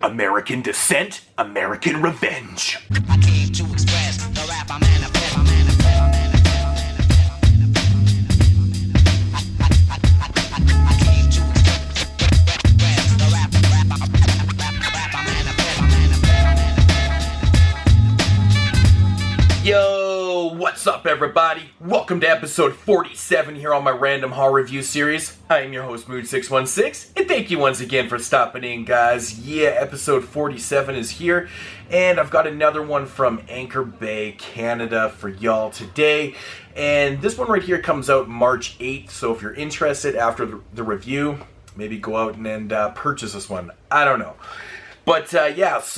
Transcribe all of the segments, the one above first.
American Descent, American Revenge. I came to express the rap I manifest. Yo, what's up everybody? Welcome to episode 47 here on my random horror review series. I am your host Mood616, and thank you once again for stopping in, guys. Yeah, episode 47 is here, and I've got another one from Anchor Bay, Canada for y'all today. And this one right here comes out March 8th, so if you're interested after the review, maybe go out and purchase this one. I don't know. But this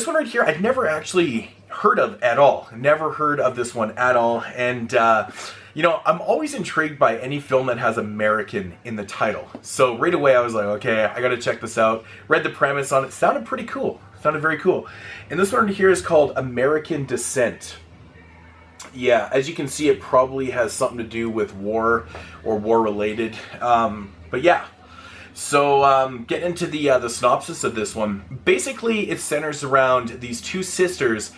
one right here, I've never actually heard of at all. Never heard of this one at all. And, I'm always intrigued by any film that has American in the title. So right away I was like, okay, I gotta check this out. Read the premise on it. Sounded pretty cool. Sounded very cool. And this one here is called American Descent. Yeah, as you can see, it probably has something to do with war or war related. But yeah. So, get into the synopsis of this one. Basically, it centers around these two sisters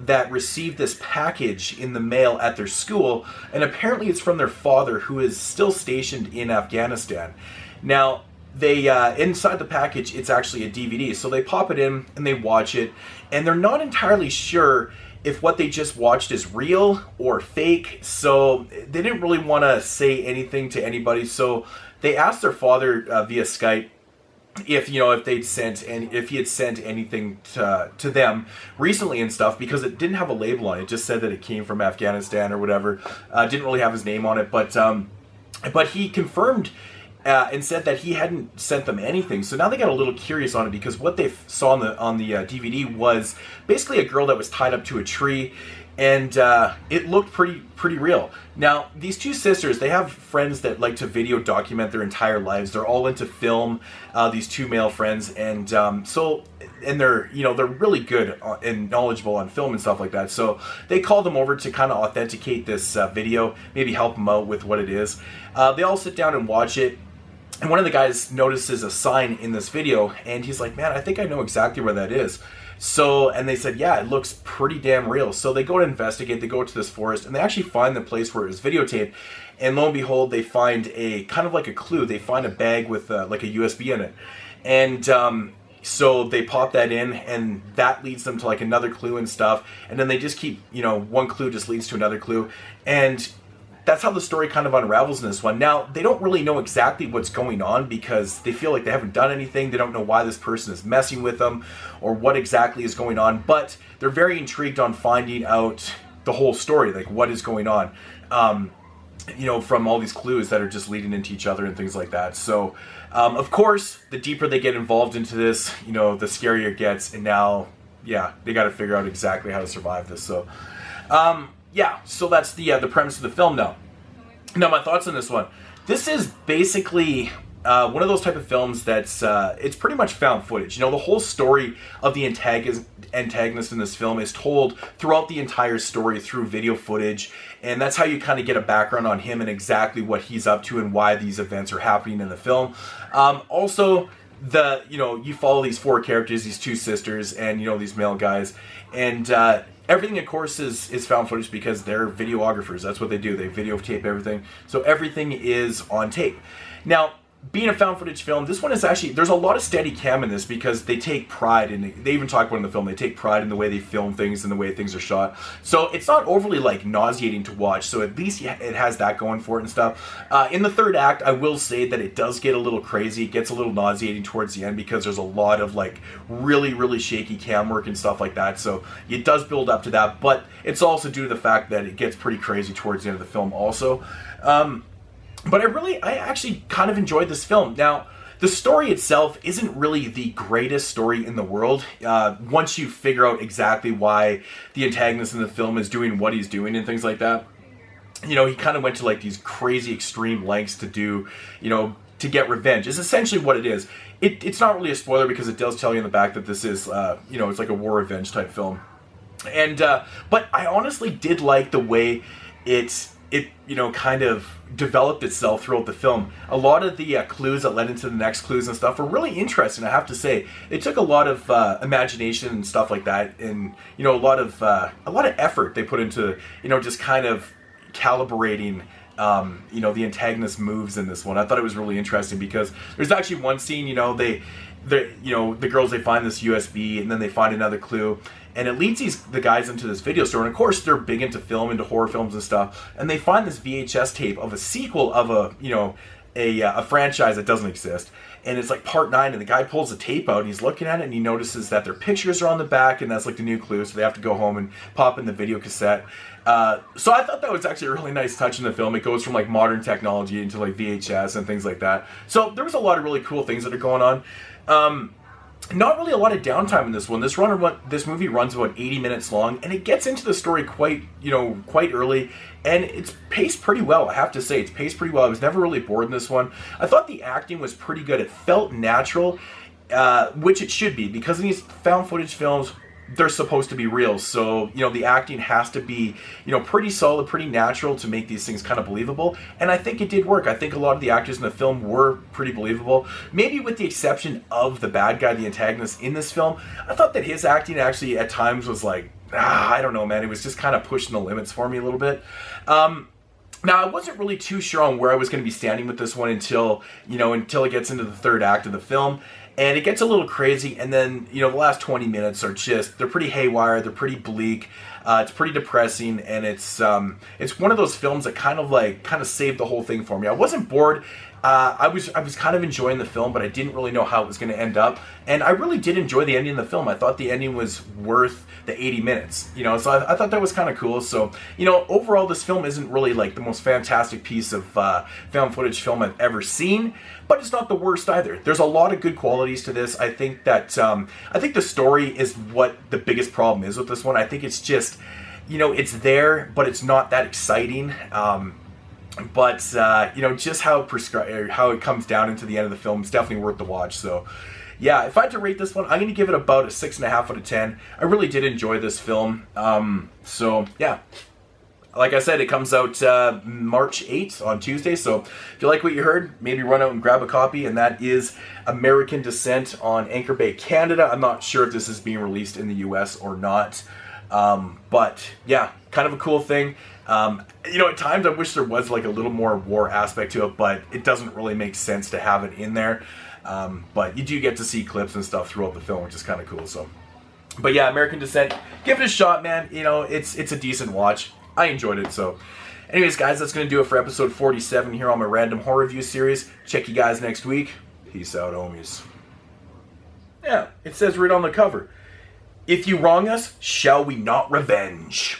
that received this package in the mail at their school, and apparently it's from their father, who is still stationed in Afghanistan. Now, they inside the package, it's actually a DVD, so they pop it in and they watch it, and they're not entirely sure if what they just watched is real or fake, so they didn't really want to say anything to anybody, so they asked their father via Skype if he had sent anything to them recently and stuff, because it didn't have a label on it. It just said that it came from Afghanistan or whatever. Didn't really have his name on it, but he confirmed and said that he hadn't sent them anything. So now they got a little curious on it, because what they saw on the DVD was basically a girl that was tied up to a tree, and it looked pretty real. Now, these two sisters, they have friends that like to video document their entire lives. They're all into film, these two male friends, and they're really good and knowledgeable on film and stuff like that. So they called them over to kind of authenticate this video, maybe help them out with what it is. They all sit down and watch it. And one of the guys notices a sign in this video, and he's like, man, I think I know exactly where that is. So, and they said, yeah, it looks pretty damn real. So they go to investigate, they go to this forest, and they actually find the place where it was videotaped. And lo and behold, they find a kind of like a clue. They find a bag with like a USB in it. And so they pop that in, and that leads them to like another clue and stuff. And then they just keep, one clue just leads to another clue. And that's how the story kind of unravels in this one. Now, they don't really know exactly what's going on, because they feel like they haven't done anything. They don't know why this person is messing with them or what exactly is going on, but they're very intrigued on finding out the whole story, like what is going on, from all these clues that are just leading into each other and things like that. So, of course, the deeper they get involved into this, the scarier it gets, and now, yeah, they got to figure out exactly how to survive this. So, so that's the premise of the film now. Now, my thoughts on this one. This is basically one of those type of films that's, it's pretty much found footage. The whole story of the antagonist in this film is told throughout the entire story through video footage, and that's how you kind of get a background on him and exactly what he's up to and why these events are happening in the film. Also, you follow these four characters, these two sisters, and, these male guys, and, everything, of course, is found footage, because they're videographers. That's what they do. They videotape everything. So everything is on tape. Now, being a found footage film, this one is actually, there's a lot of steady cam in this, because they take pride in, they even talk about in the film, they take pride in the way they film things and the way things are shot. So it's not overly nauseating to watch. So at least it has that going for it and stuff. In the third act, I will say that it does get a little crazy. It gets a little nauseating towards the end, because there's a lot of really, really shaky cam work and stuff like that. So it does build up to that, but it's also due to the fact that it gets pretty crazy towards the end of the film also. But I actually kind of enjoyed this film. Now, the story itself isn't really the greatest story in the world. Once you figure out exactly why the antagonist in the film is doing what he's doing and things like that, he kind of went to these crazy extreme lengths to do, to get revenge. Is essentially what it is. It's not really a spoiler, because it does tell you in the back that this is, it's like a war revenge type film. And but I honestly did like the way it it, kind of developed itself throughout the film. A lot of the clues that led into the next clues and stuff were really interesting, I have to say. They took a lot of imagination and stuff like that, and, a lot of effort they put into, just kind of calibrating the antagonist moves in this one. I thought it was really interesting because there's actually one scene, the girls, they find this USB and then they find another clue, and it leads the guys into this video store, and of course they're big into film, into horror films and stuff, and they find this VHS tape of a sequel of a franchise that doesn't exist, and it's like part 9, and the guy pulls the tape out and he's looking at it and he notices that their pictures are on the back, and that's like the new clue, so they have to go home and pop in the video cassette. So I thought that was actually a really nice touch in the film. It goes from like modern technology into like VHS and things like that. So there was a lot of really cool things that are going on. Not really a lot of downtime in this one. This movie runs about 80 minutes long, and it gets into the story quite early, and it's paced pretty well, I have to say. It's paced pretty well. I was never really bored in this one. I thought the acting was pretty good. It felt natural, which it should be, because in these found footage films, they're supposed to be real, so the acting has to be pretty solid, pretty natural to make these things kind of believable, and I think it did work. I think a lot of the actors in the film were pretty believable, maybe with the exception of the bad guy, the antagonist in this film. I thought that his acting actually at times was like, I don't know, man, it was just kind of pushing the limits for me a little bit. Now, I wasn't really too sure on where I was going to be standing with this one until it gets into the third act of the film. And it gets a little crazy, and then, the last 20 minutes are they're pretty haywire, they're pretty bleak, it's pretty depressing, and it's one of those films that kind of saved the whole thing for me. I wasn't bored. I was kind of enjoying the film, but I didn't really know how it was going to end up, and I really did enjoy the ending of the film. I thought the ending was worth the 80 minutes, so I thought that was kind of cool. So, overall, this film isn't really like the most fantastic piece of found footage film I've ever seen, but it's not the worst either. There's a lot of good qualities to this. I think that I think the story is what the biggest problem is with this one. I think it's just, it's there, but it's not that exciting. But just how it comes down into the end of the film is definitely worth the watch. So, yeah, if I had to rate this one, I'm going to give it about a 6.5 out of 10. I really did enjoy this film. So, yeah. Like I said, it comes out March 8th on Tuesday, so if you like what you heard, maybe run out and grab a copy, and that is American Descent on Anchor Bay, Canada. I'm not sure if this is being released in the US or not, but yeah, kind of a cool thing. At times I wish there was like a little more war aspect to it, but it doesn't really make sense to have it in there. But you do get to see clips and stuff throughout the film, which is kind of cool. So, but yeah, American Descent, give it a shot, man. It's a decent watch. I enjoyed it. So anyways, guys, that's going to do it for episode 47 here on my random horror review series. Check you guys next week. Peace out, homies. Yeah, it says right on the cover, if you wrong us, shall we not revenge?